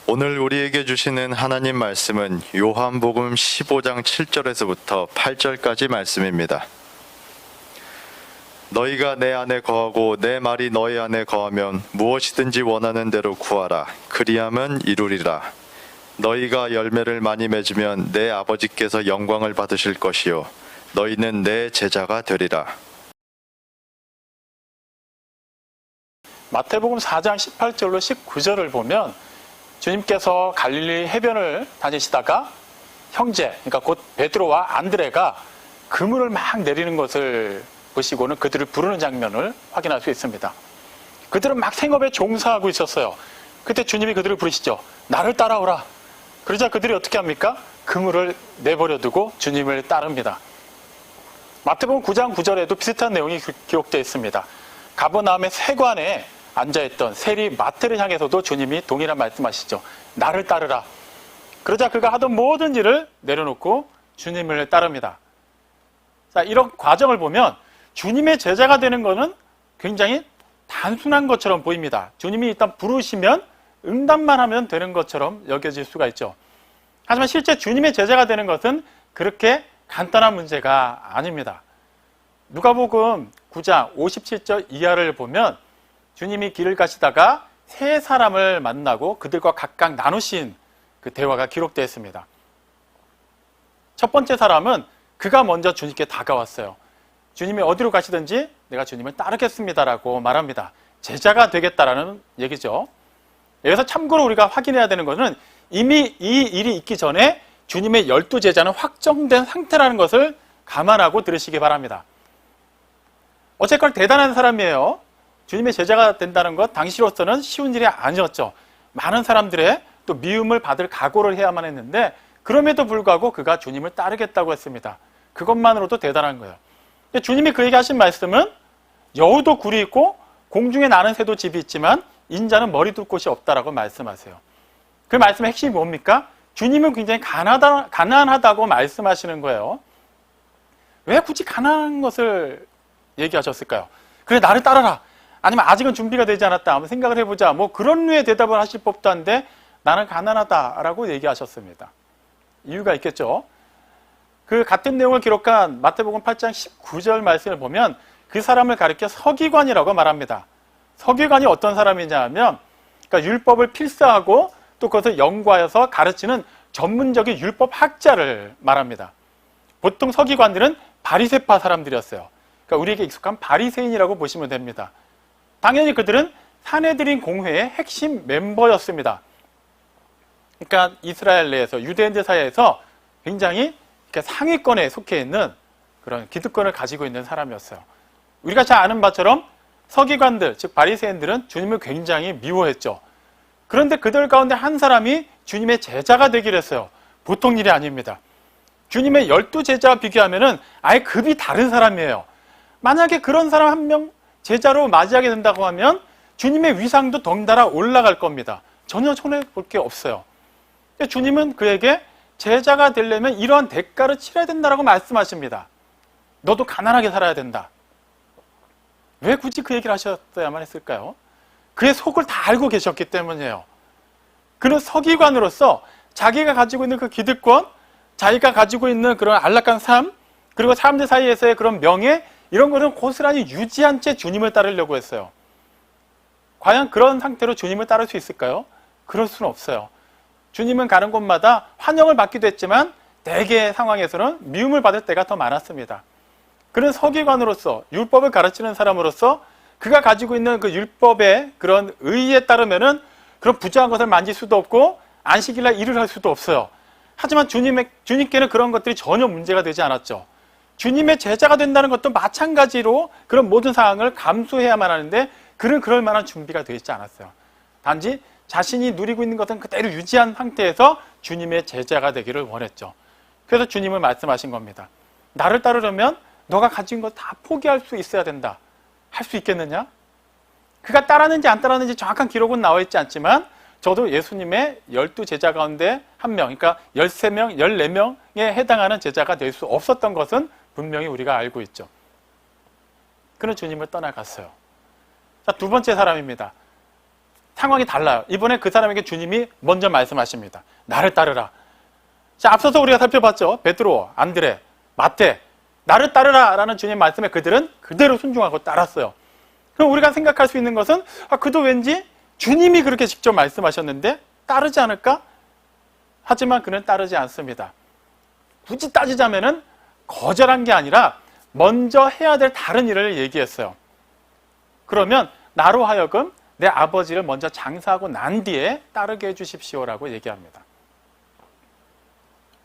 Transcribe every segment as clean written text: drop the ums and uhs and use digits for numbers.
오늘 우리에게 주시는 하나님 말씀은 요한복음 15장 7절에서부터 8절까지 말씀입니다. 너희가 내 안에 거하고 내 말이 너희 안에 거하면 무엇이든지 원하는 대로 구하라. 그리하면 이루리라. 너희가 열매를 많이 맺으면 내 아버지께서 영광을 받으실 것이요 너희는 내 제자가 되리라. 마태복음 4장 18절로 19절을 보면 주님께서 갈릴리 해변을 다니시다가 형제, 그러니까 곧 베드로와 안드레가 그물을 막 내리는 것을 보시고는 그들을 부르는 장면을 확인할 수 있습니다. 그들은 막 생업에 종사하고 있었어요. 그때 주님이 그들을 부르시죠. 나를 따라오라. 그러자 그들이 어떻게 합니까? 그물을 내버려 두고 주님을 따릅니다. 마태복음 9장 9절에도 비슷한 내용이 기록되어 있습니다. 가버나움의 세관에 앉아있던 세리 마태를 향해서도 주님이 동일한 말씀하시죠. 나를 따르라. 그러자 그가 하던 모든 일을 내려놓고 주님을 따릅니다. 자, 이런 과정을 보면 주님의 제자가 되는 것은 굉장히 단순한 것처럼 보입니다. 주님이 일단 부르시면 응답만 하면 되는 것처럼 여겨질 수가 있죠. 하지만 실제 주님의 제자가 되는 것은 그렇게 간단한 문제가 아닙니다. 누가복음 9장 57절 이하를 보면 주님이 길을 가시다가 세 사람을 만나고 그들과 각각 나누신 그 대화가 기록되어 있습니다. 첫 번째 사람은 그가 먼저 주님께 다가왔어요. 주님이 어디로 가시든지 내가 주님을 따르겠습니다라고 말합니다. 제자가 되겠다라는 얘기죠. 여기서 참고로 우리가 확인해야 되는 것은 이미 이 일이 있기 전에 주님의 12제자는 확정된 상태라는 것을 감안하고 들으시기 바랍니다. 어쨌건 대단한 사람이에요. 주님의 제자가 된다는 것 당시로서는 쉬운 일이 아니었죠. 많은 사람들의 또 미움을 받을 각오를 해야만 했는데 그럼에도 불구하고 그가 주님을 따르겠다고 했습니다. 그것만으로도 대단한 거예요. 주님이 그에게 하신 말씀은 여우도 굴이 있고 공중에 나는 새도 집이 있지만 인자는 머리 둘 곳이 없다라고 말씀하세요. 그 말씀의 핵심이 뭡니까? 주님은 굉장히 가난하다고 말씀하시는 거예요. 왜 굳이 가난한 것을 얘기하셨을까요? 그래, 나를 따라라. 아니면 아직은 준비가 되지 않았다. 한번 생각을 해보자. 뭐 그런 류의 대답을 하실 법도 한데 나는 가난하다라고 얘기하셨습니다. 이유가 있겠죠. 그 같은 내용을 기록한 마태복음 8장 19절 말씀을 보면 그 사람을 가리켜 서기관이라고 말합니다. 서기관이 어떤 사람이냐 하면 그러니까 율법을 필사하고 또 그것을 연구하여서 가르치는 전문적인 율법학자를 말합니다. 보통 서기관들은 바리새파 사람들이었어요. 그러니까 우리에게 익숙한 바리새인이라고 보시면 됩니다. 당연히 그들은 산헤드린 공회의 핵심 멤버였습니다. 그러니까 이스라엘 내에서 유대인들 사이에서 굉장히 상위권에 속해 있는 그런 기득권을 가지고 있는 사람이었어요. 우리가 잘 아는 바처럼 서기관들, 즉 바리새인들은 주님을 굉장히 미워했죠. 그런데 그들 가운데 한 사람이 주님의 제자가 되기로 했어요. 보통 일이 아닙니다. 주님의 12제자와 비교하면 아예 급이 다른 사람이에요. 만약에 그런 사람 한 명 제자로 맞이하게 된다고 하면 주님의 위상도 덩달아 올라갈 겁니다. 전혀 손해볼 게 없어요. 주님은 그에게 제자가 되려면 이러한 대가를 치러야 된다고 말씀하십니다. 너도 가난하게 살아야 된다. 왜 굳이 그 얘기를 하셨어야만 했을까요? 그의 속을 다 알고 계셨기 때문이에요. 그는 서기관으로서 자기가 가지고 있는 그 기득권, 자기가 가지고 있는 그런 안락한 삶, 그리고 사람들 사이에서의 그런 명예, 이런 것은 고스란히 유지한 채 주님을 따르려고 했어요. 과연 그런 상태로 주님을 따를 수 있을까요? 그럴 수는 없어요. 주님은 가는 곳마다 환영을 받기도 했지만 대개의 상황에서는 미움을 받을 때가 더 많았습니다. 그런 서기관으로서 율법을 가르치는 사람으로서 그가 가지고 있는 그 율법의 그런 의의에 따르면은 그런 부정한 것을 만질 수도 없고 안식일날 일을 할 수도 없어요. 하지만 주님께는 그런 것들이 전혀 문제가 되지 않았죠. 주님의 제자가 된다는 것도 마찬가지로 그런 모든 상황을 감수해야만 하는데 그는 그럴 만한 준비가 되어 있지 않았어요. 단지 자신이 누리고 있는 것은 그대로 유지한 상태에서 주님의 제자가 되기를 원했죠. 그래서 주님은 말씀하신 겁니다. 나를 따르려면 너가 가진 것 다 포기할 수 있어야 된다. 할 수 있겠느냐? 그가 따랐는지 안 따랐는지 정확한 기록은 나와 있지 않지만 저도 예수님의 12제자 가운데 한 명, 그러니까 13명, 14명에 해당하는 제자가 될 수 없었던 것은 분명히 우리가 알고 있죠. 그는 주님을 떠나갔어요. 자, 두 번째 사람입니다. 상황이 달라요. 이번에 그 사람에게 주님이 먼저 말씀하십니다. 나를 따르라. 자, 앞서서 우리가 살펴봤죠. 베드로, 안드레, 마태, 나를 따르라 라는 주님 말씀에 그들은 그대로 순종하고 따랐어요. 그럼 우리가 생각할 수 있는 것은 그도 왠지 주님이 그렇게 직접 말씀하셨는데 따르지 않을까? 하지만 그는 따르지 않습니다. 굳이 따지자면은 거절한 게 아니라 먼저 해야 될 다른 일을 얘기했어요. 그러면 나로 하여금 내 아버지를 먼저 장사하고 난 뒤에 따르게 해주십시오라고 얘기합니다.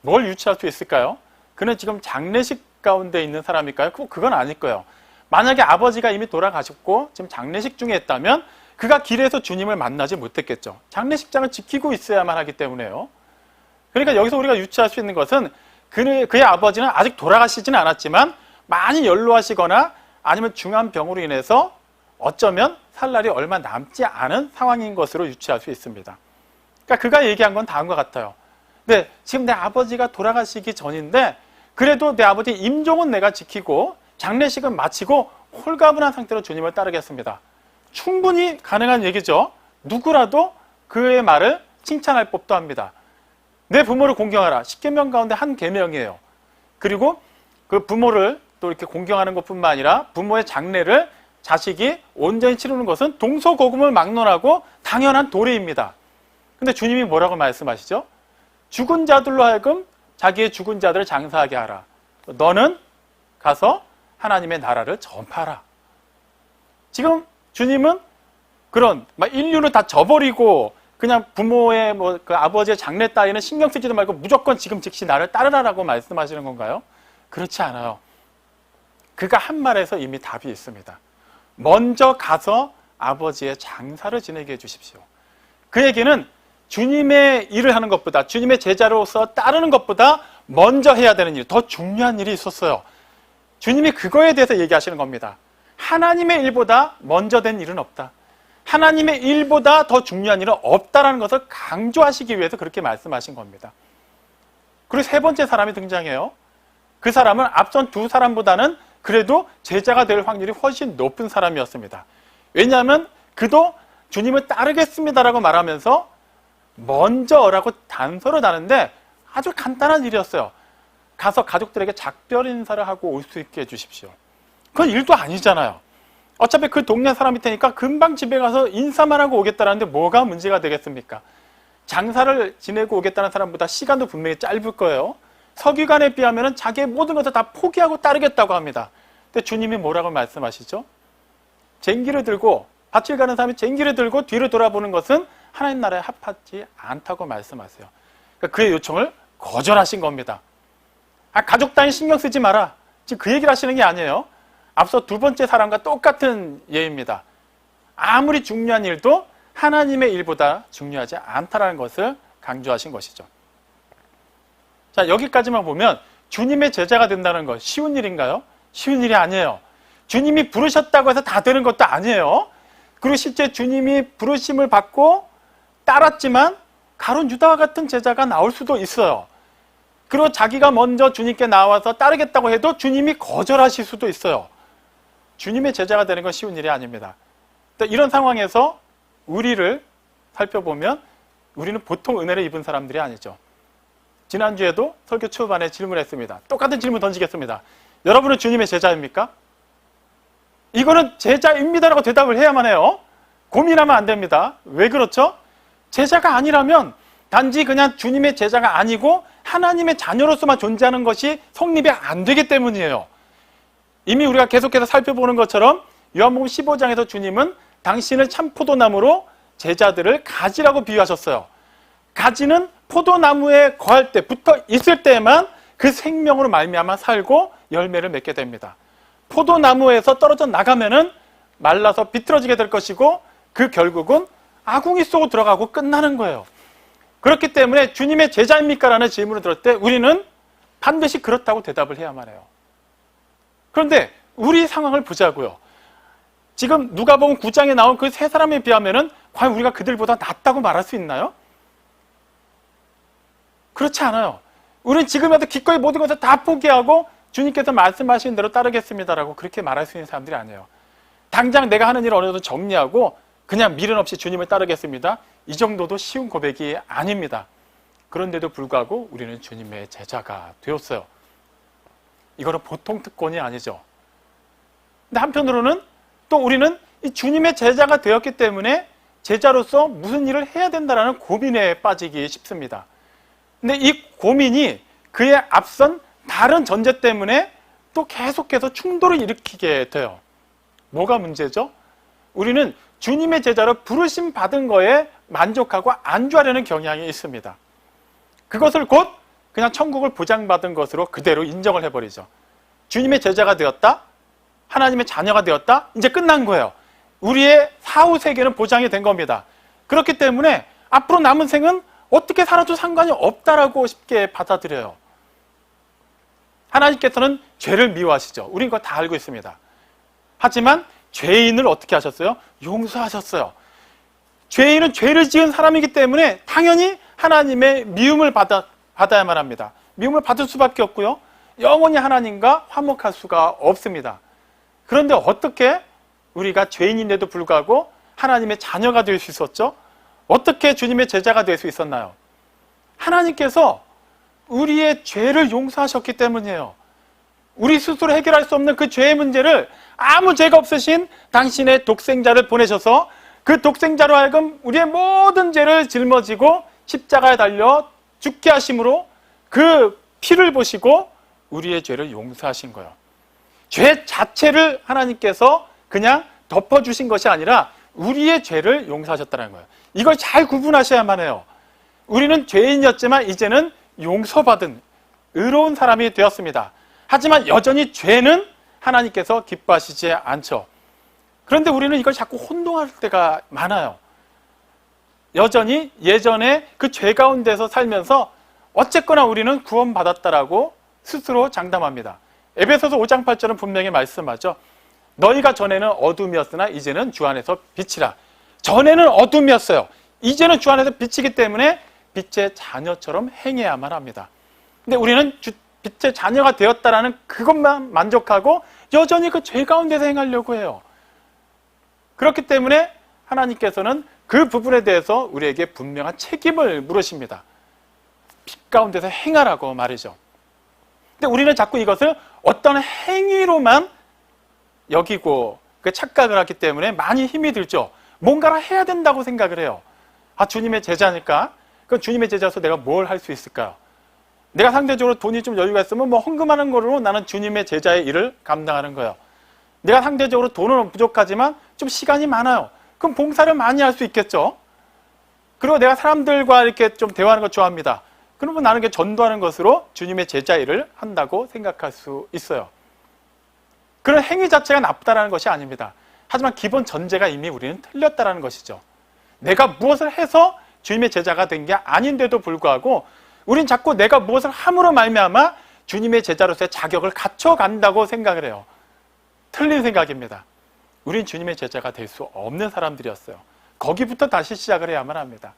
뭘 유추할 수 있을까요? 그는 지금 장례식 가운데 있는 사람일까요? 그건 아닐 거예요. 만약에 아버지가 이미 돌아가셨고 지금 장례식 중에 있다면 그가 길에서 주님을 만나지 못했겠죠. 장례식장을 지키고 있어야만 하기 때문에요. 그러니까 여기서 우리가 유추할 수 있는 것은 그의 아버지는 아직 돌아가시지는 않았지만 많이 연로하시거나 아니면 중한 병으로 인해서 어쩌면 살 날이 얼마 남지 않은 상황인 것으로 유추할 수 있습니다. 그러니까 그가 얘기한 건 다음과 같아요. 네, 지금 내 아버지가 돌아가시기 전인데 그래도 내 아버지 임종은 내가 지키고 장례식은 마치고 홀가분한 상태로 주님을 따르겠습니다. 충분히 가능한 얘기죠. 누구라도 그의 말을 칭찬할 법도 합니다. 내 부모를 공경하라. 10계명 가운데 한 계명이에요. 그리고 그 부모를 또 이렇게 공경하는 것뿐만 아니라 부모의 장례를 자식이 온전히 치르는 것은 동서고금을 막론하고 당연한 도리입니다. 근데 주님이 뭐라고 말씀하시죠? 죽은 자들로 하여금 자기의 죽은 자들을 장사하게 하라. 너는 가서 하나님의 나라를 전파하라. 지금 주님은 그런 인류를 다 저버리고 그냥 부모의 그 아버지의 장례 따위는 신경 쓰지도 말고 무조건 지금 즉시 나를 따르라라고 말씀하시는 건가요? 그렇지 않아요. 그가 한 말에서 이미 답이 있습니다. 먼저 가서 아버지의 장사를 지내게 해주십시오. 그 얘기는 주님의 일을 하는 것보다 주님의 제자로서 따르는 것보다 먼저 해야 되는 일, 더 중요한 일이 있었어요. 주님이 그거에 대해서 얘기하시는 겁니다. 하나님의 일보다 먼저 된 일은 없다. 하나님의 일보다 더 중요한 일은 없다라는 것을 강조하시기 위해서 그렇게 말씀하신 겁니다. 그리고 세 번째 사람이 등장해요. 그 사람은 앞선 두 사람보다는 그래도 제자가 될 확률이 훨씬 높은 사람이었습니다. 왜냐하면 그도 주님을 따르겠습니다라고 말하면서 먼저라고 단서를 다는데 아주 간단한 일이었어요. 가서 가족들에게 작별 인사를 하고 올 수 있게 해주십시오. 그건 일도 아니잖아요. 어차피 그 동네 사람일 테니까 금방 집에 가서 인사만 하고 오겠다는데 뭐가 문제가 되겠습니까? 장사를 지내고 오겠다는 사람보다 시간도 분명히 짧을 거예요. 서기관에 비하면 자기의 모든 것을 다 포기하고 따르겠다고 합니다. 근데 주님이 뭐라고 말씀하시죠? 쟁기를 들고 밭을 가는 사람이 쟁기를 들고 뒤를 돌아보는 것은 하나님 나라에 합하지 않다고 말씀하세요. 그러니까 그의 요청을 거절하신 겁니다. 가족 단위 신경 쓰지 마라. 지금 그 얘기를 하시는 게 아니에요. 앞서 두 번째 사람과 똑같은 예입니다. 아무리 중요한 일도 하나님의 일보다 중요하지 않다라는 것을 강조하신 것이죠. 자, 여기까지만 보면 주님의 제자가 된다는 것 쉬운 일인가요? 쉬운 일이 아니에요. 주님이 부르셨다고 해서 다 되는 것도 아니에요. 그리고 실제 주님이 부르심을 받고 따랐지만 가룟 유다와 같은 제자가 나올 수도 있어요. 그리고 자기가 먼저 주님께 나와서 따르겠다고 해도 주님이 거절하실 수도 있어요. 주님의 제자가 되는 건 쉬운 일이 아닙니다. 이런 상황에서 우리를 살펴보면 우리는 보통 은혜를 입은 사람들이 아니죠. 지난주에도 설교 초반에 질문했습니다. 똑같은 질문 던지겠습니다. 여러분은 주님의 제자입니까? 이거는 제자입니다라고 대답을 해야만 해요. 고민하면 안 됩니다. 왜 그렇죠? 제자가 아니라면 단지 그냥 주님의 제자가 아니고 하나님의 자녀로서만 존재하는 것이 성립이 안 되기 때문이에요. 이미 우리가 계속해서 살펴보는 것처럼 요한복음 15장에서 주님은 당신을 참 포도나무로 제자들을 가지라고 비유하셨어요. 가지는 포도나무에 거할 때, 붙어 있을 때만 그 생명으로 말미암아 살고 열매를 맺게 됩니다. 포도나무에서 떨어져 나가면은 말라서 비틀어지게 될 것이고 그 결국은 아궁이 속으로 들어가고 끝나는 거예요. 그렇기 때문에 주님의 제자입니까? 라는 질문을 들을 때 우리는 반드시 그렇다고 대답을 해야만 해요. 그런데 우리 상황을 보자고요. 지금 누가복음 9장에 나온 그 세 사람에 비하면은 과연 우리가 그들보다 낫다고 말할 수 있나요? 그렇지 않아요. 우리는 지금이라도 기꺼이 모든 것을 다 포기하고 주님께서 말씀하신 대로 따르겠습니다라고 그렇게 말할 수 있는 사람들이 아니에요. 당장 내가 하는 일을 어느 정도 정리하고 그냥 미련 없이 주님을 따르겠습니다. 이 정도도 쉬운 고백이 아닙니다. 그런데도 불구하고 우리는 주님의 제자가 되었어요. 이거는 보통 특권이 아니죠. 근데 한편으로는 또 우리는 이 주님의 제자가 되었기 때문에 제자로서 무슨 일을 해야 된다는 고민에 빠지기 쉽습니다. 근데 이 고민이 그에 앞선 다른 전제 때문에 또 계속해서 충돌을 일으키게 돼요. 뭐가 문제죠? 우리는 주님의 제자로 부르심 받은 거에 만족하고 안주하려는 경향이 있습니다. 그것을 곧 그냥 천국을 보장받은 것으로 그대로 인정을 해버리죠. 주님의 제자가 되었다? 하나님의 자녀가 되었다? 이제 끝난 거예요. 우리의 사후 세계는 보장이 된 겁니다. 그렇기 때문에 앞으로 남은 생은 어떻게 살아도 상관이 없다라고 쉽게 받아들여요. 하나님께서는 죄를 미워하시죠. 우린 그거 다 알고 있습니다. 하지만 죄인을 어떻게 하셨어요? 용서하셨어요. 죄인은 죄를 지은 사람이기 때문에 당연히 하나님의 미움을 받아야만 합니다. 미움을 받을 수밖에 없고요. 영원히 하나님과 화목할 수가 없습니다. 그런데 어떻게 우리가 죄인인데도 불구하고 하나님의 자녀가 될 수 있었죠? 어떻게 주님의 제자가 될 수 있었나요? 하나님께서 우리의 죄를 용서하셨기 때문이에요. 우리 스스로 해결할 수 없는 그 죄의 문제를 아무 죄가 없으신 당신의 독생자를 보내셔서 그 독생자로 하여금 우리의 모든 죄를 짊어지고 십자가에 달려 죽게 하심으로 그 피를 보시고 우리의 죄를 용서하신 거예요. 죄 자체를 하나님께서 그냥 덮어주신 것이 아니라 우리의 죄를 용서하셨다는 거예요. 이걸 잘 구분하셔야만 해요. 우리는 죄인이었지만 이제는 용서받은 의로운 사람이 되었습니다. 하지만 여전히 죄는 하나님께서 기뻐하시지 않죠. 그런데 우리는 이걸 자꾸 혼동할 때가 많아요. 여전히 예전에 그 죄 가운데서 살면서 어쨌거나 우리는 구원받았다라고 스스로 장담합니다. 에베소서 5장 8절은 분명히 말씀하죠. 너희가 전에는 어둠이었으나 이제는 주 안에서 빛이라. 전에는 어둠이었어요. 이제는 주 안에서 빛이기 때문에 빛의 자녀처럼 행해야만 합니다. 근데 우리는 빛의 자녀가 되었다라는 그것만 만족하고 여전히 그 죄 가운데서 행하려고 해요. 그렇기 때문에 하나님께서는 그 부분에 대해서 우리에게 분명한 책임을 물으십니다. 빛 가운데서 행하라고 말이죠. 근데 우리는 자꾸 이것을 어떤 행위로만 여기고 그 착각을 하기 때문에 많이 힘이 들죠. 뭔가를 해야 된다고 생각을 해요. 아, 주님의 제자니까 그럼 주님의 제자로서 내가 뭘 할 수 있을까요? 내가 상대적으로 돈이 좀 여유가 있으면 뭐 헌금하는 거로 나는 주님의 제자의 일을 감당하는 거예요. 내가 상대적으로 돈은 부족하지만 좀 시간이 많아요. 그럼 봉사를 많이 할 수 있겠죠. 그리고 내가 사람들과 이렇게 좀 대화하는 거 좋아합니다. 그러면 나는 전도하는 것으로 주님의 제자 일을 한다고 생각할 수 있어요. 그런 행위 자체가 나쁘다는 것이 아닙니다. 하지만 기본 전제가 이미 우리는 틀렸다는 것이죠. 내가 무엇을 해서 주님의 제자가 된 게 아닌데도 불구하고 우린 자꾸 내가 무엇을 함으로 말미암아 주님의 제자로서의 자격을 갖춰간다고 생각을 해요. 틀린 생각입니다. 우린 주님의 제자가 될 수 없는 사람들이었어요. 거기부터 다시 시작을 해야만 합니다.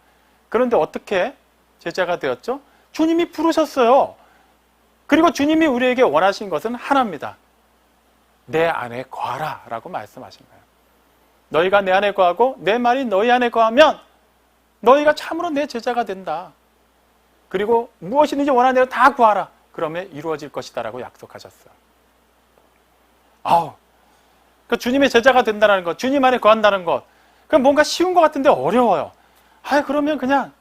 그런데 어떻게 제자가 되었죠? 주님이 부르셨어요. 그리고 주님이 우리에게 원하신 것은 하나입니다. 내 안에 거하라 라고 말씀하신 거예요. 너희가 내 안에 거하고 내 말이 너희 안에 거하면 너희가 참으로 내 제자가 된다. 그리고 무엇이든지 원하는 대로 다 구하라. 그러면 이루어질 것이다 라고 약속하셨어요. 그 주님의 제자가 된다는 것, 주님 안에 거한다는 것, 그럼 뭔가 쉬운 것 같은데 어려워요. 그러면 그냥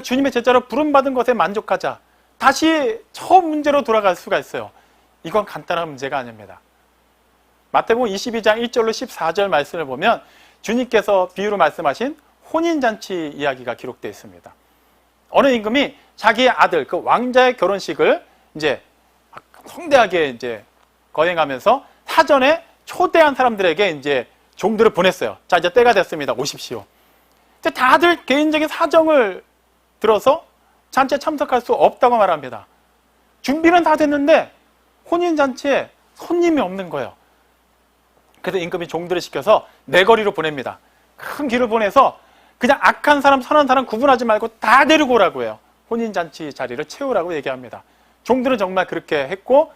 주님의 제자로 부름받은 것에 만족하자. 다시 처음 문제로 돌아갈 수가 있어요. 이건 간단한 문제가 아닙니다. 마태복음 22장 1절로 14절 말씀을 보면 주님께서 비유로 말씀하신 혼인잔치 이야기가 기록되어 있습니다. 어느 임금이 자기의 아들, 그 왕자의 결혼식을 이제 성대하게 이제 거행하면서 사전에 초대한 사람들에게 이제 종들을 보냈어요. 자, 이제 때가 됐습니다. 오십시오. 근데 다들 개인적인 사정을 들어서 잔치에 참석할 수 없다고 말합니다. 준비는 다 됐는데 혼인잔치에 손님이 없는 거예요. 그래서 임금이 종들을 시켜서 내거리로 보냅니다. 큰 길을 보내서 그냥 악한 사람, 선한 사람 구분하지 말고 다 데리고 오라고 해요. 혼인잔치 자리를 채우라고 얘기합니다. 종들은 정말 그렇게 했고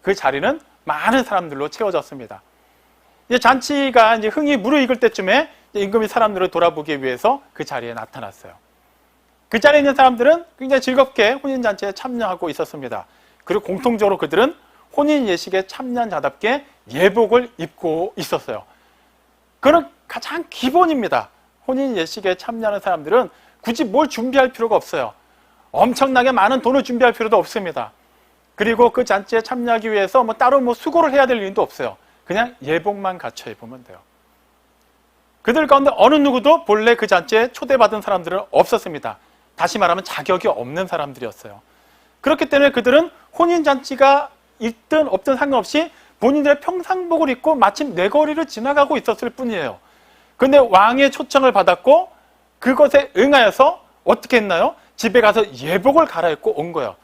그 자리는 많은 사람들로 채워졌습니다. 이제 잔치가 이제 흥이 무르익을 때쯤에 임금이 사람들을 돌아보기 위해서 그 자리에 나타났어요. 그 자리에 있는 사람들은 굉장히 즐겁게 혼인잔치에 참여하고 있었습니다. 그리고 공통적으로 그들은 혼인 예식에 참여한 자답게 예복을 입고 있었어요. 그건 가장 기본입니다. 혼인 예식에 참여하는 사람들은 굳이 뭘 준비할 필요가 없어요. 엄청나게 많은 돈을 준비할 필요도 없습니다. 그리고 그 잔치에 참여하기 위해서 따로 수고를 해야 될 일도 없어요. 그냥 예복만 갖춰 입으면 돼요. 그들 가운데 어느 누구도 본래 그 잔치에 초대받은 사람들은 없었습니다. 다시 말하면 자격이 없는 사람들이었어요. 그렇기 때문에 그들은 혼인잔치가 있든 없든 상관없이 본인들의 평상복을 입고 마침 내거리를 지나가고 있었을 뿐이에요. 그런데 왕의 초청을 받았고 그것에 응하여서 어떻게 했나요? 집에 가서 예복을 갈아입고 온 거예요.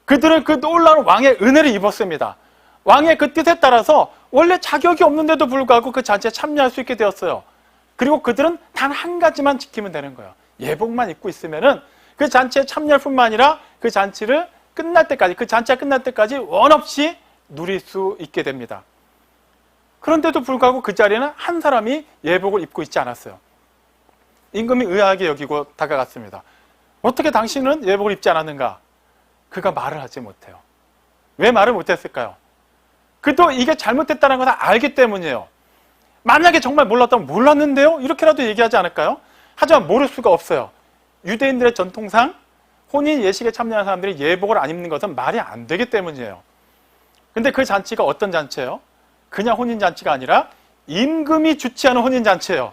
그들은 그 놀라운 왕의 은혜를 입었습니다. 왕의 그 뜻에 따라서 원래 자격이 없는데도 불구하고 그 잔치에 참여할 수 있게 되었어요. 그리고 그들은 단 한 가지만 지키면 되는 거예요. 예복만 입고 있으면은 그 잔치에 참여할 뿐만 아니라 그 잔치를 끝날 때까지, 그 잔치가 끝날 때까지 원 없이 누릴 수 있게 됩니다. 그런데도 불구하고 그 자리에는 한 사람이 예복을 입고 있지 않았어요. 임금이 의아하게 여기고 다가갔습니다. 어떻게 당신은 예복을 입지 않았는가? 그가 말을 하지 못해요. 왜 말을 못했을까요? 그도 이게 잘못됐다는 것을 알기 때문이에요. 만약에 정말 몰랐다면 몰랐는데요? 이렇게라도 얘기하지 않을까요? 하지만 모를 수가 없어요. 유대인들의 전통상 혼인 예식에 참여하는 사람들이 예복을 안 입는 것은 말이 안 되기 때문이에요. 근데 그 잔치가 어떤 잔치예요? 그냥 혼인잔치가 아니라 임금이 주최하는 혼인잔치예요.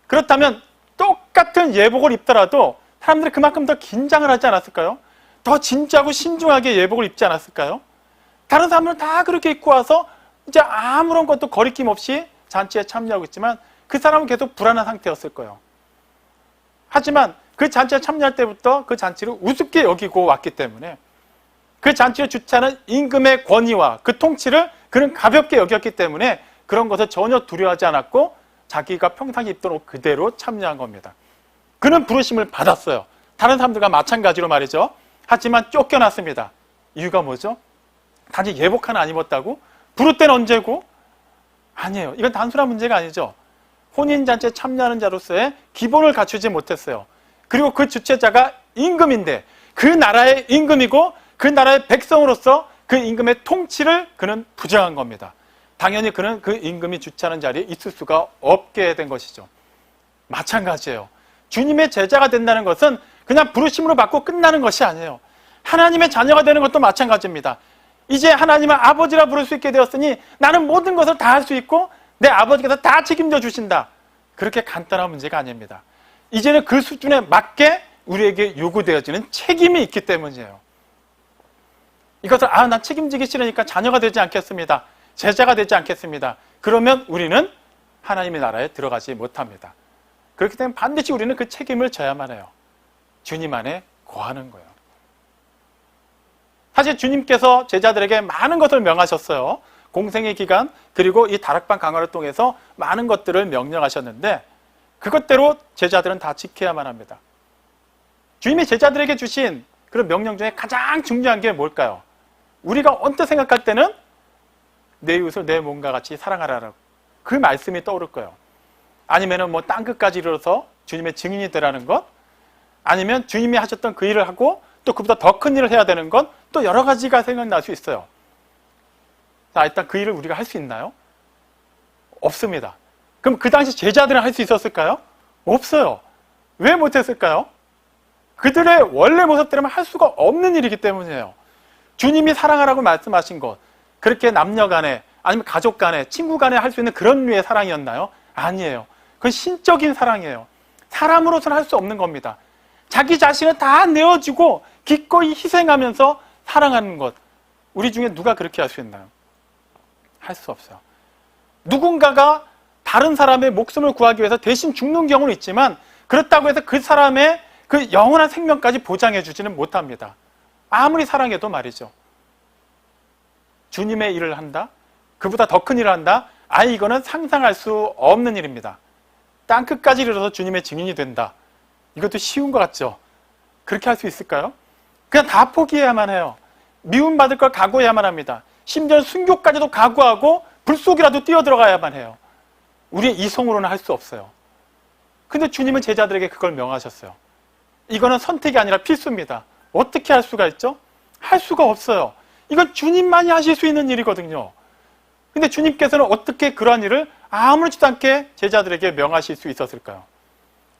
그렇다면 똑같은 예복을 입더라도 사람들이 그만큼 더 긴장을 하지 않았을까요? 더 진지하고 신중하게 예복을 입지 않았을까요? 다른 사람들은 다 그렇게 입고 와서 이제 아무런 것도 거리낌 없이 잔치에 참여하고 있지만 그 사람은 계속 불안한 상태였을 거예요. 하지만 그 잔치에 참여할 때부터 그 잔치를 우습게 여기고 왔기 때문에 그 잔치를 주최하는 임금의 권위와 그 통치를 그는 가볍게 여겼기 때문에 그런 것을 전혀 두려워하지 않았고 자기가 평상시 입던 옷 그대로 참여한 겁니다. 그는 부르심을 받았어요. 다른 사람들과 마찬가지로 말이죠. 하지만 쫓겨났습니다. 이유가 뭐죠? 단지 예복 하나 안 입었다고? 부를 때는 언제고? 아니에요. 이건 단순한 문제가 아니죠. 혼인잔치에 참여하는 자로서의 기본을 갖추지 못했어요. 그리고 그 주최자가 임금인데 그 나라의 임금이고 그 나라의 백성으로서 그 임금의 통치를 그는 부정한 겁니다. 당연히 그는 그 임금이 주최하는 자리에 있을 수가 없게 된 것이죠. 마찬가지예요. 주님의 제자가 된다는 것은 그냥 부르심으로 받고 끝나는 것이 아니에요. 하나님의 자녀가 되는 것도 마찬가지입니다. 이제 하나님을 아버지라 부를 수 있게 되었으니 나는 모든 것을 다 할 수 있고 내 아버지께서 다 책임져 주신다. 그렇게 간단한 문제가 아닙니다. 이제는 그 수준에 맞게 우리에게 요구되어지는 책임이 있기 때문이에요. 이것을 난 책임지기 싫으니까 자녀가 되지 않겠습니다. 제자가 되지 않겠습니다. 그러면 우리는 하나님의 나라에 들어가지 못합니다. 그렇기 때문에 반드시 우리는 그 책임을 져야만 해요. 주님 안에 거하는 거예요. 사실 주님께서 제자들에게 많은 것을 명하셨어요. 공생의 기간 그리고 이 다락방 강화를 통해서 많은 것들을 명령하셨는데 그것대로 제자들은 다 지켜야만 합니다. 주님이 제자들에게 주신 그런 명령 중에 가장 중요한 게 뭘까요? 우리가 언뜻 생각할 때는 내 이웃을 내 몸과 같이 사랑하라라고 그 말씀이 떠오를 거예요. 아니면은 땅 끝까지 이르러서 주님의 증인이 되라는 것, 아니면 주님이 하셨던 그 일을 하고 또 그보다 더 큰 일을 해야 되는 건 또 여러 가지가 생각날 수 있어요. 자, 일단 그 일을 우리가 할 수 있나요? 없습니다. 그럼 그 당시 제자들은 할 수 있었을까요? 없어요. 왜 못했을까요? 그들의 원래 모습대로는 할 수가 없는 일이기 때문이에요. 주님이 사랑하라고 말씀하신 것, 그렇게 남녀 간에 아니면 가족 간에 친구 간에 할 수 있는 그런 류의 사랑이었나요? 아니에요. 그건 신적인 사랑이에요. 사람으로서는 할 수 없는 겁니다. 자기 자신을 다 내어주고 기꺼이 희생하면서 사랑하는 것, 우리 중에 누가 그렇게 할 수 있나요? 할 수 없어요. 누군가가 다른 사람의 목숨을 구하기 위해서 대신 죽는 경우는 있지만 그렇다고 해서 그 사람의 그 영원한 생명까지 보장해 주지는 못합니다. 아무리 사랑해도 말이죠. 주님의 일을 한다? 그보다 더 큰 일을 한다? 이거는 상상할 수 없는 일입니다. 땅끝까지 이르러서 주님의 증인이 된다. 이것도 쉬운 것 같죠? 그렇게 할 수 있을까요? 그냥 다 포기해야만 해요. 미움받을 걸 각오해야만 합니다. 심지어 순교까지도 각오하고 불 속이라도 뛰어들어가야만 해요. 우리의 이성으로는 할 수 없어요. 근데 주님은 제자들에게 그걸 명하셨어요. 이거는 선택이 아니라 필수입니다. 어떻게 할 수가 있죠? 할 수가 없어요. 이건 주님만이 하실 수 있는 일이거든요. 근데 주님께서는 어떻게 그러한 일을 아무렇지도 않게 제자들에게 명하실 수 있었을까요?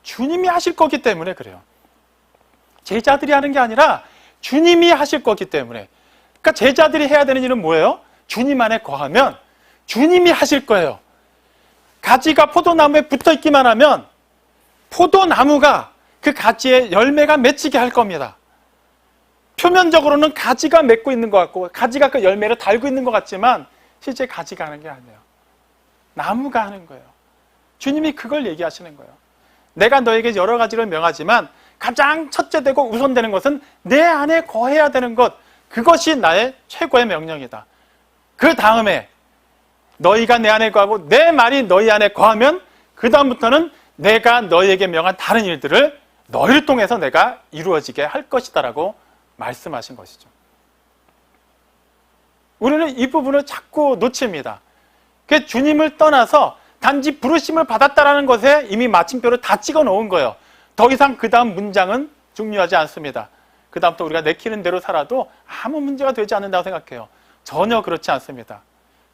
주님이 하실 거기 때문에 그래요. 제자들이 하는 게 아니라 주님이 하실 거기 때문에. 그러니까 제자들이 해야 되는 일은 뭐예요? 주님 안에 거하면 주님이 하실 거예요. 가지가 포도나무에 붙어 있기만 하면 포도나무가 그 가지에 열매가 맺히게 할 겁니다. 표면적으로는 가지가 맺고 있는 것 같고 가지가 그 열매를 달고 있는 것 같지만 실제 가지가 하는 게 아니에요. 나무가 하는 거예요. 주님이 그걸 얘기하시는 거예요. 내가 너에게 여러 가지를 명하지만 가장 첫째되고 우선되는 것은 내 안에 거해야 되는 것, 그것이 나의 최고의 명령이다. 그 다음에 너희가 내 안에 거하고 내 말이 너희 안에 거하면 그 다음부터는 내가 너희에게 명한 다른 일들을 너희를 통해서 내가 이루어지게 할 것이다 라고 말씀하신 것이죠. 우리는 이 부분을 자꾸 놓칩니다. 그 주님을 떠나서 단지 부르심을 받았다라는 것에 이미 마침표를 다 찍어 놓은 거예요. 더 이상 그 다음 문장은 중요하지 않습니다. 그 다음부터 우리가 내키는 대로 살아도 아무 문제가 되지 않는다고 생각해요. 전혀 그렇지 않습니다.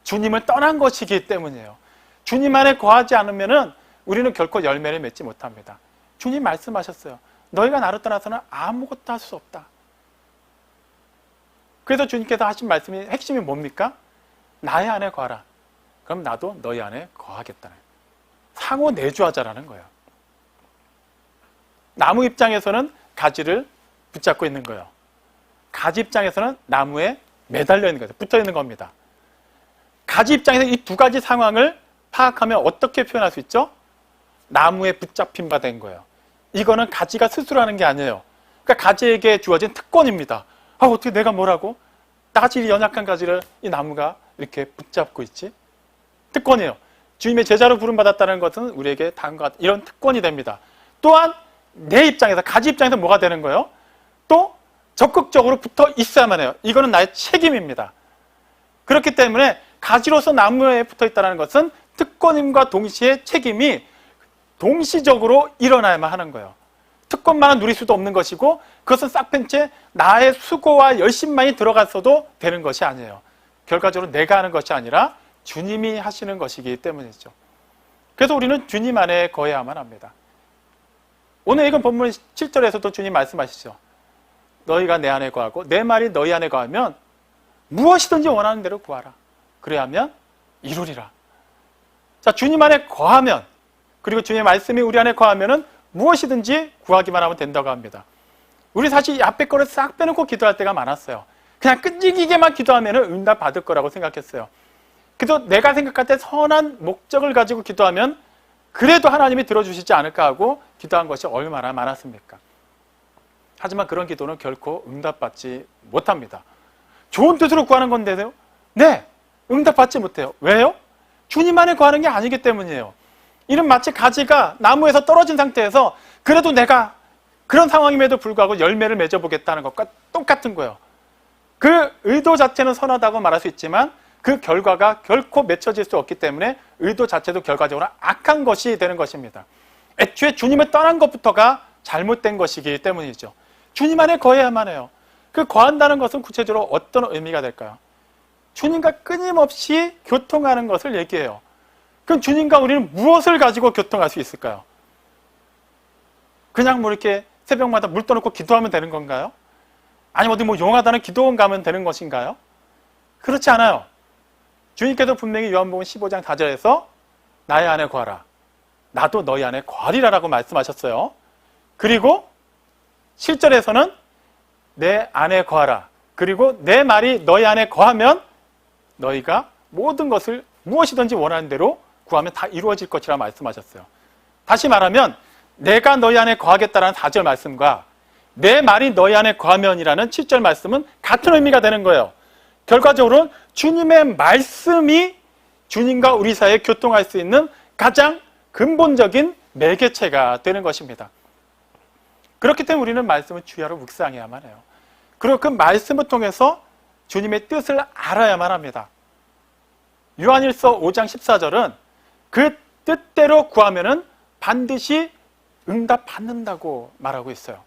주님을 떠난 것이기 때문이에요. 주님 안에 거하지 않으면은 우리는 결코 열매를 맺지 못합니다. 주님 말씀하셨어요. 너희가 나를 떠나서는 아무것도 할 수 없다. 그래서 주님께서 하신 말씀이 핵심이 뭡니까? 나의 안에 거하라. 그럼 나도 너희 안에 거하겠다는, 상호 내주하자라는 거예요. 나무 입장에서는 가지를 붙잡고 있는 거예요. 가지 입장에서는 나무에 매달려 있는 거예요. 붙어 있는 겁니다. 가지 입장에서 이 두 가지 상황을 파악하면 어떻게 표현할 수 있죠? 나무에 붙잡힌 바 된 거예요. 이거는 가지가 스스로 하는 게 아니에요. 그러니까 가지에게 주어진 특권입니다. 어떻게 내가 뭐라고? 나같이 이 연약한 가지를 이 나무가 이렇게 붙잡고 있지? 특권이에요. 주님의 제자로 부름받았다는 것은 우리에게 다음과 같은 이런 특권이 됩니다. 또한 내 입장에서, 가지 입장에서 뭐가 되는 거예요? 또 적극적으로 붙어 있어야만 해요. 이거는 나의 책임입니다. 그렇기 때문에 가지로서 나무에 붙어 있다는 것은 특권임과 동시에 책임이 동시적으로 일어나야만 하는 거예요. 특권만은 누릴 수도 없는 것이고 그것은 싹 펜 채 나의 수고와 열심만이 들어갔어도 되는 것이 아니에요. 결과적으로 내가 하는 것이 아니라 주님이 하시는 것이기 때문이죠. 그래서 우리는 주님 안에 거해야만 합니다. 오늘 읽은 본문 7절에서도 주님 말씀하시죠. 너희가 내 안에 거하고 내 말이 너희 안에 거하면 무엇이든지 원하는 대로 구하라. 그래야면 이루리라. 자, 주님 안에 거하면, 그리고 주님의 말씀이 우리 안에 거하면은 무엇이든지 구하기만 하면 된다고 합니다. 우리 사실 이 앞에 거를 싹 빼놓고 기도할 때가 많았어요. 그냥 끈질기게만 기도하면 응답 받을 거라고 생각했어요. 그래서 내가 생각할 때 선한 목적을 가지고 기도하면 그래도 하나님이 들어주시지 않을까 하고 기도한 것이 얼마나 많았습니까? 하지만 그런 기도는 결코 응답받지 못합니다. 좋은 뜻으로 구하는 건데요? 네, 응답받지 못해요. 왜요? 주님 안에 구하는 게 아니기 때문이에요. 이는 마치 가지가 나무에서 떨어진 상태에서 그래도 내가 그런 상황임에도 불구하고 열매를 맺어보겠다는 것과 똑같은 거예요. 그 의도 자체는 선하다고 말할 수 있지만 그 결과가 결코 맺혀질 수 없기 때문에 의도 자체도 결과적으로 악한 것이 되는 것입니다. 애초에 주님을 떠난 것부터가 잘못된 것이기 때문이죠. 주님 안에 거해야만 해요. 그 거한다는 것은 구체적으로 어떤 의미가 될까요? 주님과 끊임없이 교통하는 것을 얘기해요. 그럼 주님과 우리는 무엇을 가지고 교통할 수 있을까요? 그냥 뭐 이렇게 새벽마다 물 떠놓고 기도하면 되는 건가요? 아니면 어디 뭐 용하다는 기도원 가면 되는 것인가요? 그렇지 않아요. 주님께서 분명히 요한복음 15장 4절에서 나의 안에 거하라. 나도 너희 안에 거하리라라고 말씀하셨어요. 그리고 7절에서는 내 안에 거하라. 그리고 내 말이 너희 안에 거하면 너희가 모든 것을 무엇이든지 원하는 대로 구하면 다 이루어질 것이라 말씀하셨어요. 다시 말하면 내가 너희 안에 거하겠다라는 4절 말씀과 내 말이 너희 안에 거하면이라는 7절 말씀은 같은 의미가 되는 거예요. 결과적으로 주님의 말씀이 주님과 우리 사이에 교통할 수 있는 가장 근본적인 매개체가 되는 것입니다. 그렇기 때문에 우리는 말씀을 주야로 묵상해야만 해요. 그리고 그 말씀을 통해서 주님의 뜻을 알아야만 합니다. 요한일서 5장 14절은 그 뜻대로 구하면은 반드시 응답 받는다고 말하고 있어요.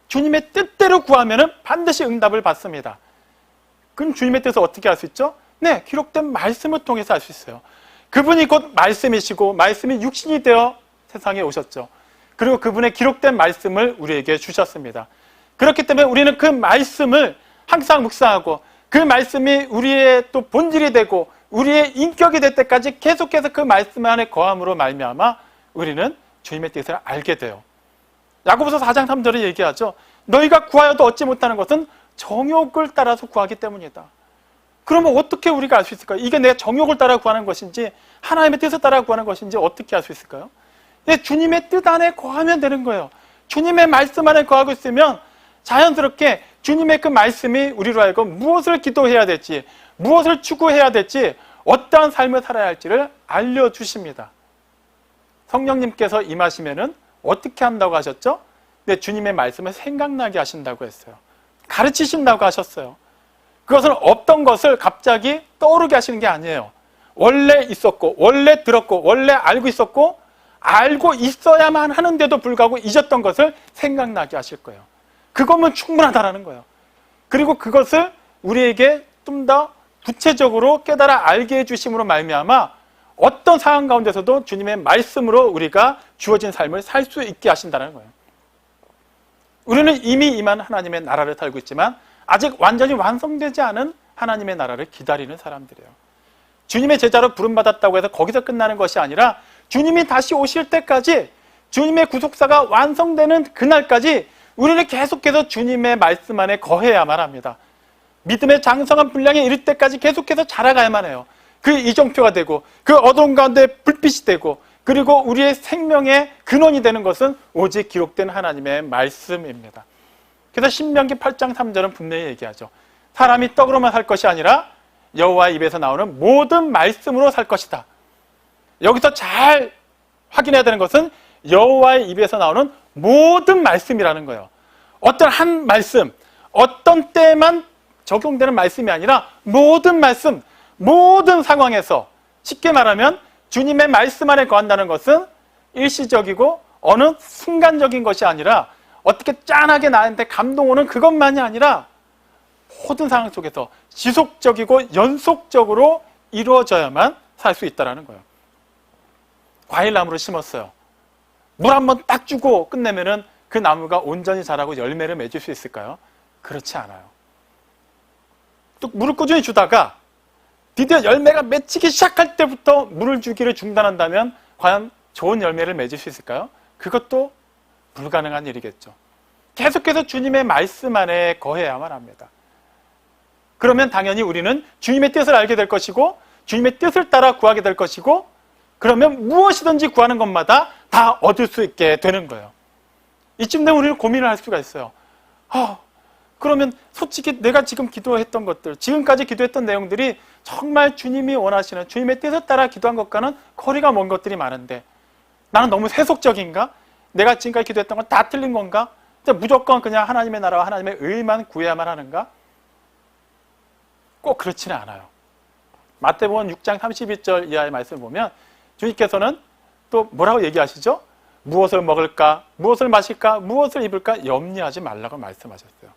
주님의 뜻대로 구하면 반드시 응답을 받습니다. 그럼 주님의 뜻을 어떻게 알 수 있죠? 네, 기록된 말씀을 통해서 알 수 있어요. 그분이 곧 말씀이시고 말씀이 육신이 되어 세상에 오셨죠. 그리고 그분의 기록된 말씀을 우리에게 주셨습니다. 그렇기 때문에 우리는 그 말씀을 항상 묵상하고 그 말씀이 우리의 또 본질이 되고 우리의 인격이 될 때까지 계속해서 그 말씀 안에 거함으로 말미암아 우리는 주님의 뜻을 알게 돼요. 야고보서 4장 3절에 얘기하죠. 너희가 구하여도 얻지 못하는 것은 정욕을 따라서 구하기 때문이다. 그러면 어떻게 우리가 알 수 있을까요? 이게 내 정욕을 따라 구하는 것인지 하나님의 뜻을 따라 구하는 것인지 어떻게 알 수 있을까요? 주님의 뜻 안에 거하면 되는 거예요. 주님의 말씀 안에 거하고 있으면 자연스럽게 주님의 그 말씀이 우리로 하여금 무엇을 기도해야 될지, 무엇을 추구해야 될지, 어떠한 삶을 살아야 할지를 알려주십니다. 성령님께서 임하시면은 어떻게 한다고 하셨죠? 네, 주님의 말씀을 생각나게 하신다고 했어요. 가르치신다고 하셨어요. 그것은 없던 것을 갑자기 떠오르게 하시는 게 아니에요. 원래 있었고, 원래 들었고, 원래 알고 있었고, 알고 있어야만 하는데도 불구하고 잊었던 것을 생각나게 하실 거예요. 그거면 충분하다라는 거예요. 그리고 그것을 우리에게 좀 더 구체적으로 깨달아 알게 해주심으로 말미암아 어떤 상황 가운데서도 주님의 말씀으로 우리가 주어진 삶을 살 수 있게 하신다는 거예요. 우리는 이미 임한 하나님의 나라를 살고 있지만 아직 완전히 완성되지 않은 하나님의 나라를 기다리는 사람들이에요. 주님의 제자로 부름받았다고 해서 거기서 끝나는 것이 아니라 주님이 다시 오실 때까지, 주님의 구속사가 완성되는 그날까지 우리는 계속해서 주님의 말씀 안에 거해야만 합니다. 믿음의 장성한 분량에 이를 때까지 계속해서 자라가야만 해요. 그 이정표가 되고 그 어두운 가운데 불빛이 되고 그리고 우리의 생명의 근원이 되는 것은 오직 기록된 하나님의 말씀입니다. 그래서 신명기 8장 3절은 분명히 얘기하죠. 사람이 떡으로만 살 것이 아니라 여호와의 입에서 나오는 모든 말씀으로 살 것이다. 여기서 잘 확인해야 되는 것은 여호와의 입에서 나오는 모든 말씀이라는 거예요. 어떤 한 말씀, 어떤 때만 적용되는 말씀이 아니라 모든 말씀, 모든 상황에서, 쉽게 말하면 주님의 말씀 안에 거한다는 것은 일시적이고 어느 순간적인 것이 아니라 어떻게 짠하게 나한테 감동 오는 그것만이 아니라 모든 상황 속에서 지속적이고 연속적으로 이루어져야만 살 수 있다는 거예요. 과일나무를 심었어요. 물 한번 딱 주고 끝내면은 그 나무가 온전히 자라고 열매를 맺을 수 있을까요? 그렇지 않아요. 또 물을 꾸준히 주다가 드디어 열매가 맺히기 시작할 때부터 물을 주기를 중단한다면 과연 좋은 열매를 맺을 수 있을까요? 그것도 불가능한 일이겠죠. 계속해서 주님의 말씀 안에 거해야만 합니다. 그러면 당연히 우리는 주님의 뜻을 알게 될 것이고 주님의 뜻을 따라 구하게 될 것이고 그러면 무엇이든지 구하는 것마다 다 얻을 수 있게 되는 거예요. 이쯤 되면 우리는 고민을 할 수가 있어요. 그러면 솔직히 내가 지금 기도했던 것들, 지금까지 기도했던 내용들이 정말 주님이 원하시는 주님의 뜻을 따라 기도한 것과는 거리가 먼 것들이 많은데 나는 너무 세속적인가? 내가 지금까지 기도했던 건 다 틀린 건가? 무조건 그냥 하나님의 나라와 하나님의 의만 구해야만 하는가? 꼭 그렇지는 않아요. 마태복음 6장 32절 이하의 말씀을 보면 주님께서는 또 뭐라고 얘기하시죠? 무엇을 먹을까? 무엇을 마실까? 무엇을 입을까? 염려하지 말라고 말씀하셨어요.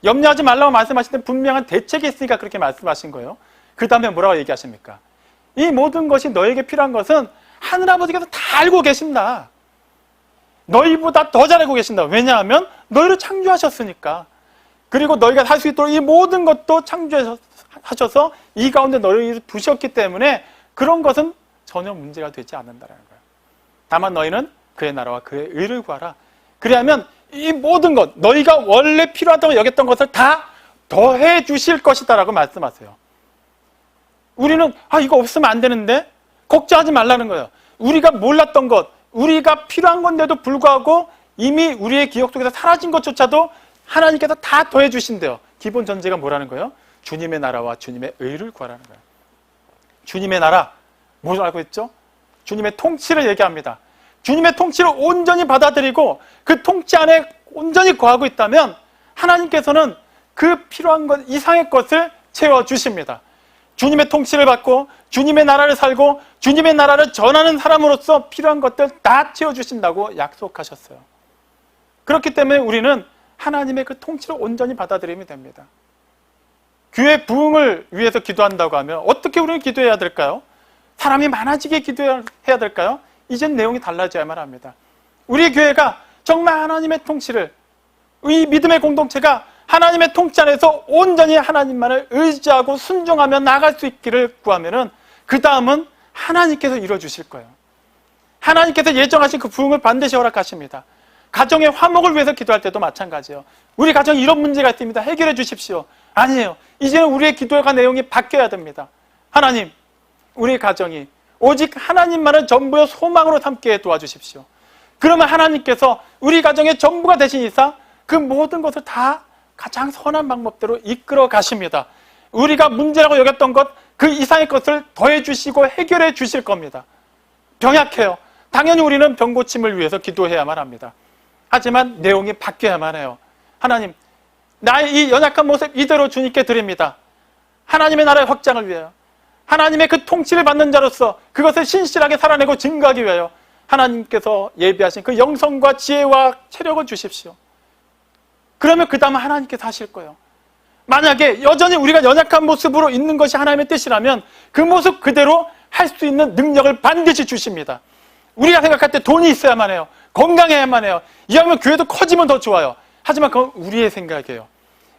염려하지 말라고 말씀하실 때 분명한 대책이 있으니까 그렇게 말씀하신 거예요. 그 다음에 뭐라고 얘기하십니까? 이 모든 것이 너에게 필요한 것은 하늘아버지께서 다 알고 계신다. 너희보다 더 잘 알고 계신다. 왜냐하면 너희를 창조하셨으니까. 그리고 너희가 살 수 있도록 이 모든 것도 창조하셔서 이 가운데 너희를 두셨기 때문에 그런 것은 전혀 문제가 되지 않는다는 거예요. 다만 너희는 그의 나라와 그의 의를 구하라. 그래야면 이 모든 것, 너희가 원래 필요하다고 여겼던 것을 다 더해 주실 것이다 라고 말씀하세요. 우리는 이거 없으면 안 되는데 걱정하지 말라는 거예요. 우리가 몰랐던 것, 우리가 필요한 건데도 불구하고 이미 우리의 기억 속에서 사라진 것조차도 하나님께서 다 더해 주신대요. 기본 전제가 뭐라는 거예요? 주님의 나라와 주님의 의를 구하라는 거예요. 주님의 나라, 뭘 알고 있죠? 주님의 통치를 얘기합니다. 주님의 통치를 온전히 받아들이고 그 통치 안에 온전히 거하고 있다면 하나님께서는 그 필요한 것 이상의 것을 채워주십니다. 주님의 통치를 받고 주님의 나라를 살고 주님의 나라를 전하는 사람으로서 필요한 것들 다 채워주신다고 약속하셨어요. 그렇기 때문에 우리는 하나님의 그 통치를 온전히 받아들이면 됩니다. 교회 부흥을 위해서 기도한다고 하면 어떻게 우리는 기도해야 될까요? 사람이 많아지게 기도해야 될까요? 이젠 내용이 달라져야만 합니다. 우리 교회가 정말 하나님의 통치를, 이 믿음의 공동체가 하나님의 통치 안에서 온전히 하나님만을 의지하고 순종하며 나아갈 수 있기를 구하면은 그 다음은 하나님께서 이루어주실 거예요. 하나님께서 예정하신 그 부흥을 반드시 허락하십니다. 가정의 화목을 위해서 기도할 때도 마찬가지예요. 우리 가정에 이런 문제가 있습니다. 해결해 주십시오. 아니에요. 이제는 우리의 기도가 내용이 바뀌어야 됩니다. 하나님, 우리 가정이 오직 하나님만을 전부의 소망으로 삼게 도와주십시오. 그러면 하나님께서 우리 가정의 전부가 되신 이상 그 모든 것을 다 가장 선한 방법대로 이끌어 가십니다. 우리가 문제라고 여겼던 것, 그 이상의 것을 더해 주시고 해결해 주실 겁니다. 병약해요. 당연히 우리는 병 고침을 위해서 기도해야만 합니다. 하지만 내용이 바뀌어야만 해요. 하나님, 나의 이 연약한 모습 이대로 주님께 드립니다. 하나님의 나라의 확장을 위하여, 하나님의 그 통치를 받는 자로서 그것을 신실하게 살아내고 증거하기 위하여 하나님께서 예비하신 그 영성과 지혜와 체력을 주십시오. 그러면 그 다음 하나님께서 하실 거예요. 만약에 여전히 우리가 연약한 모습으로 있는 것이 하나님의 뜻이라면 그 모습 그대로 할 수 있는 능력을 반드시 주십니다. 우리가 생각할 때 돈이 있어야만 해요. 건강해야만 해요. 이왕이면 교회도 커지면 더 좋아요. 하지만 그건 우리의 생각이에요.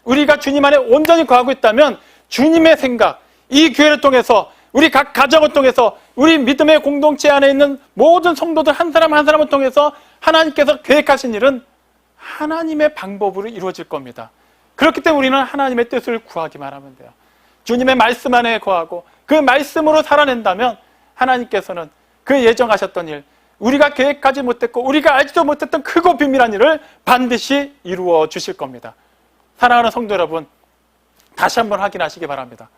우리가 주님 안에 온전히 거하고 있다면 주님의 생각, 이 교회를 통해서 우리 각 가정을 통해서 우리 믿음의 공동체 안에 있는 모든 성도들 한 사람 한 사람을 통해서 하나님께서 계획하신 일은 하나님의 방법으로 이루어질 겁니다. 그렇기 때문에 우리는 하나님의 뜻을 구하기만 하면 돼요. 주님의 말씀 안에 거하고 그 말씀으로 살아낸다면 하나님께서는 그 예정하셨던 일, 우리가 계획하지 못했고 우리가 알지도 못했던 크고 비밀한 일을 반드시 이루어 주실 겁니다. 사랑하는 성도 여러분, 다시 한번 확인하시기 바랍니다.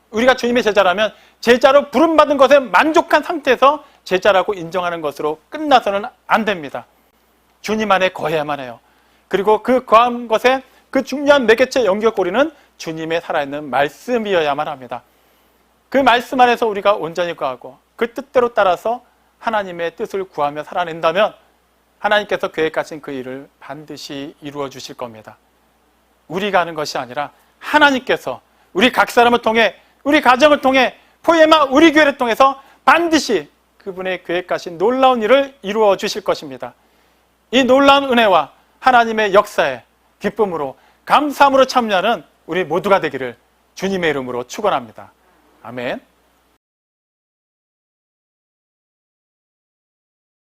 우리가 주님의 제자라면 제자로 부름받은 것에 만족한 상태에서 제자라고 인정하는 것으로 끝나서는 안 됩니다. 주님 안에 거해야만 해요. 그리고 그 거한 것에 그 중요한 매개체 연결고리는 주님의 살아있는 말씀이어야만 합니다. 그 말씀 안에서 우리가 온전히 거하고 그 뜻대로 따라서 하나님의 뜻을 구하며 살아낸다면 하나님께서 계획하신 그 일을 반드시 이루어 주실 겁니다. 우리가 하는 것이 아니라 하나님께서 우리 각 사람을 통해, 우리 가정을 통해, 포에마 우리 교회를 통해서 반드시 그분의 계획하신 놀라운 일을 이루어 주실 것입니다. 이 놀라운 은혜와 하나님의 역사에 기쁨으로 감사함으로 참여하는 우리 모두가 되기를 주님의 이름으로 축원합니다. 아멘.